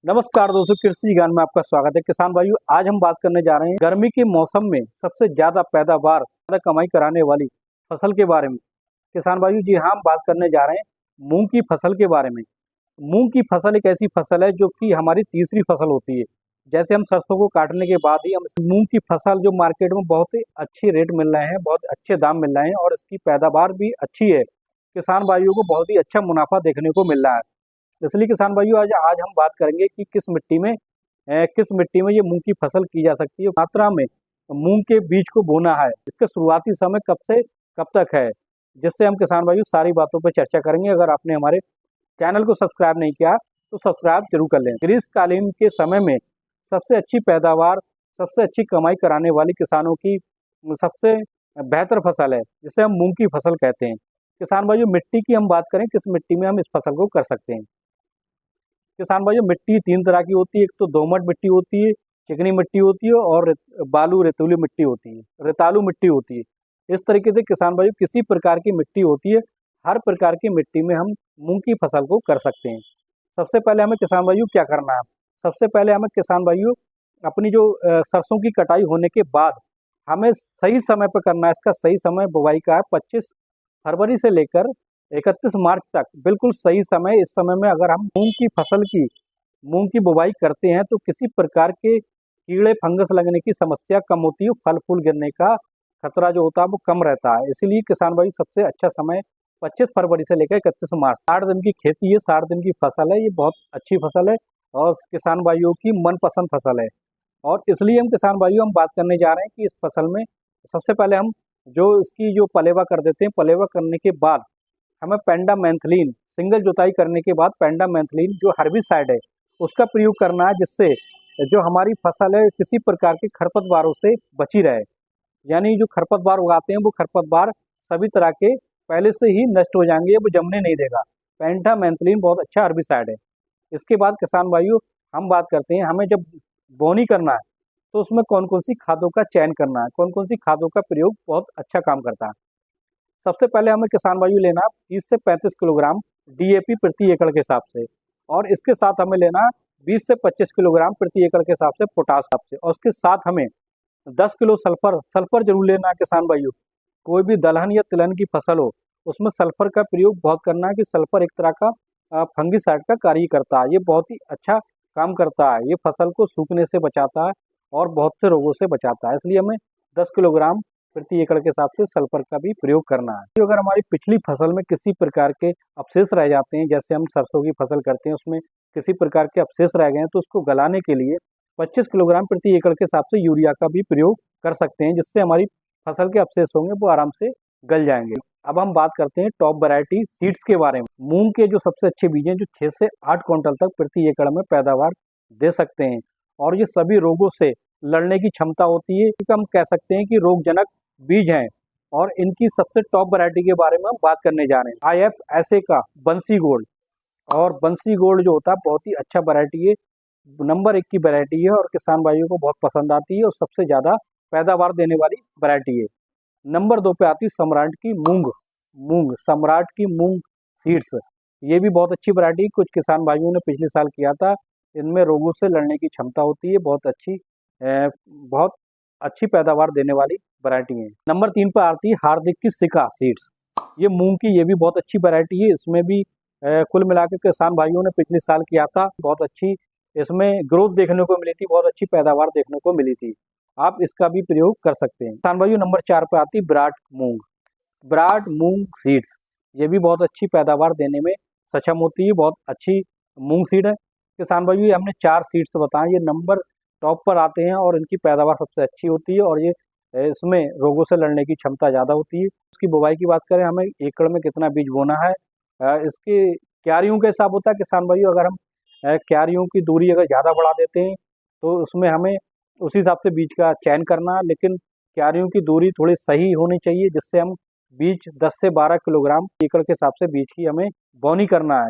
नमस्कार दोस्तों, कृषि ज्ञान में आपका स्वागत है। किसान भाइयों, आज हम बात करने जा रहे हैं गर्मी के मौसम में सबसे ज्यादा पैदावार, ज्यादा कमाई कराने वाली फसल के बारे में। किसान भाइयों जी हाँ, हम बात करने जा रहे हैं मूंग की फसल के बारे में। मूंग की फसल एक ऐसी फसल है जो कि हमारी तीसरी फसल होती है। जैसे हम सरसों को काटने के बाद ही हम मूंग की फसल जो मार्केट में बहुत ही अच्छे रेट मिल रहे हैं, बहुत अच्छे दाम मिल रहे हैं और इसकी पैदावार भी अच्छी है। किसान भाइयों को बहुत ही अच्छा मुनाफा देखने को मिल रहा है। इसलिए किसान भाइयों आज आज हम बात करेंगे कि किस मिट्टी में ये मूंग की फसल की जा सकती है। मात्रा में मूंग के बीज को बोना है, इसके शुरुआती समय कब से कब तक है, जिससे हम किसान भाइयों सारी बातों पर चर्चा करेंगे। अगर आपने हमारे चैनल को सब्सक्राइब नहीं किया तो सब्सक्राइब जरूर कर लें। ग्रीष्मकालीन के समय में सबसे अच्छी पैदावार, सबसे अच्छी कमाई कराने वाली किसानों की सबसे बेहतर फसल है, जिसे हम मूंग की फसल कहते हैं। किसान भाइयों मिट्टी की हम बात करें, किस मिट्टी में हम इस फसल को कर सकते हैं। किसान भाइयों मिट्टी तीन तरह की होती है। एक तो दोमट मिट्टी होती है, चिकनी मिट्टी होती है और बालू रेतीली मिट्टी होती है, रेतालू मिट्टी होती है। इस तरीके से किसान भाइयों किसी प्रकार की मिट्टी होती है, हर प्रकार की मिट्टी में हम मूंग की फसल को कर सकते हैं। सबसे पहले हमें किसान भाइयों क्या करना है, सबसे पहले हमें किसान भाइयों अपनी जो सरसों की कटाई होने के बाद हमें सही समय पर करना है। इसका सही समय बुवाई का है 25 फरवरी से लेकर 31 मार्च तक, बिल्कुल सही समय। इस समय में अगर हम मूंग की बुवाई करते हैं तो किसी प्रकार के कीड़े फंगस लगने की समस्या कम होती है, फल फूल गिरने का खतरा जो होता है वो कम रहता है। इसीलिए किसान भाई सबसे अच्छा समय 25 फरवरी से लेकर 31 मार्च, 60 दिन की खेती है, 60 दिन की फसल है। ये बहुत अच्छी फसल है और किसान भाइयों की मनपसंद फसल है। और इसलिए हम किसान भाइयों हम बात करने जा रहे हैं कि इस फसल में सबसे पहले हम इसकी जो पलेवा कर देते हैं, पलेवा करने के बाद हमें पेंडामेंथलिन, सिंगल जुताई करने के बाद पेंडामेंथलिन जो हर्बिसाइड है उसका प्रयोग करना है, जिससे जो हमारी फसल है किसी प्रकार के खरपतवारों से बची रहे। यानी जो खरपतवार उगाते हैं वो खरपतवार सभी तरह के पहले से ही नष्ट हो जाएंगे, वो जमने नहीं देगा। पेंडामेंथलिन बहुत अच्छा हर्बिसाइड है। इसके बाद किसान भाइयों हम बात करते हैं, हमें जब बोनी करना है तो उसमें कौन कौन सी खादों का चयन करना है, कौन कौन सी खादों का प्रयोग बहुत अच्छा काम करता है। सबसे पहले हमें किसान भाइयों लेना 30 से 35 किलोग्राम डीएपी प्रति एकड़ के हिसाब से, और इसके साथ हमें लेना 20 से 25 किलोग्राम प्रति एकड़ के हिसाब से पोटास से, और उसके साथ हमें 10 किलो सल्फर सल्फर जरूर लेना है। किसान भाइयों कोई भी दलहन या तिलहन की फसल हो उसमें सल्फर का प्रयोग बहुत करना है, कि सल्फर एक तरह का फंगिसाइड का कार्य करता है। ये बहुत ही अच्छा काम करता है, ये फसल को सूखने से बचाता है और बहुत से रोगों से बचाता है। इसलिए हमें 10 किलोग्राम प्रति एकड़ के हिसाब से सल्फर का भी प्रयोग करना है। तो अगर हमारी पिछली फसल में किसी प्रकार के अवशेष रह जाते हैं, जैसे हम सरसों की फसल करते हैं उसमें किसी प्रकार के अवशेष रह गए हैं, तो उसको गलाने के लिए 25 किलोग्राम प्रति एकड़ के हिसाब से यूरिया का भी प्रयोग कर सकते हैं, जिससे हमारी फसल के अवशेष होंगे वो आराम से गल जाएंगे। अब हम बात करते हैं टॉप वैरायटी सीड्स के बारे में। मूंग के जो सबसे अच्छे बीज हैं जो 6 से 8 क्विंटल तक प्रति एकड़ में पैदावार दे सकते हैं, और ये सभी रोगों से लड़ने की क्षमता होती है। हम कह सकते हैं कि रोगजनक बीज हैं। और इनकी सबसे टॉप वैरायटी के बारे में हम बात करने जा रहे हैं, IFSA का बंसी गोल्ड। और बंसी गोल्ड जो होता है बहुत ही अच्छा वैरायटी है, नंबर 1 की वैरायटी है और किसान भाइयों को बहुत पसंद आती है और सबसे ज्यादा पैदावार देने वाली वैरायटी है। नंबर 2 पे आती है सम्राट की सम्राट की मूंग सीड्स। ये भी बहुत अच्छी वैरायटी, कुछ किसान भाइयों ने पिछले साल किया था। इनमें रोगों से लड़ने की क्षमता होती है, बहुत अच्छी पैदावार देने वाली वैरायटी है। नंबर 3 पर आती है हार्दिक की सिका सीड्स। ये मूंग की ये भी बहुत अच्छी वैरायटी है। इसमें भी कुल मिलाकर किसान भाइयों ने पिछले साल किया था, बहुत अच्छी इसमें ग्रोथ देखने को मिली थी, बहुत अच्छी पैदावार देखने को मिली थी। आप इसका भी प्रयोग कर सकते हैं। किसान भाइयों नंबर 4 पर आती है ब्राड मूंग सीड्स। ये भी बहुत अच्छी पैदावार देने में सक्षम होती है, बहुत अच्छी मूंग सीड है। किसान भाइयों ये हमने 4 सीड्स बताएं, ये नंबर टॉप पर आते हैं और इनकी पैदावार सबसे अच्छी होती है, और ये इसमें रोगों से लड़ने की क्षमता ज़्यादा होती है। उसकी बुवाई की बात करें, हमें एकड़ में कितना बीज बोना है, इसकी क्यारियों के हिसाब होता है। किसान भाइयों अगर हम क्यारियों की दूरी अगर ज़्यादा बढ़ा देते हैं तो उसमें हमें उसी हिसाब से बीज का चयन करना है, लेकिन क्यारियों की दूरी थोड़ी सही होनी चाहिए, जिससे हम बीज 10 से 12 किलोग्राम एकड़ के हिसाब से बीज की हमें बोनी करना है।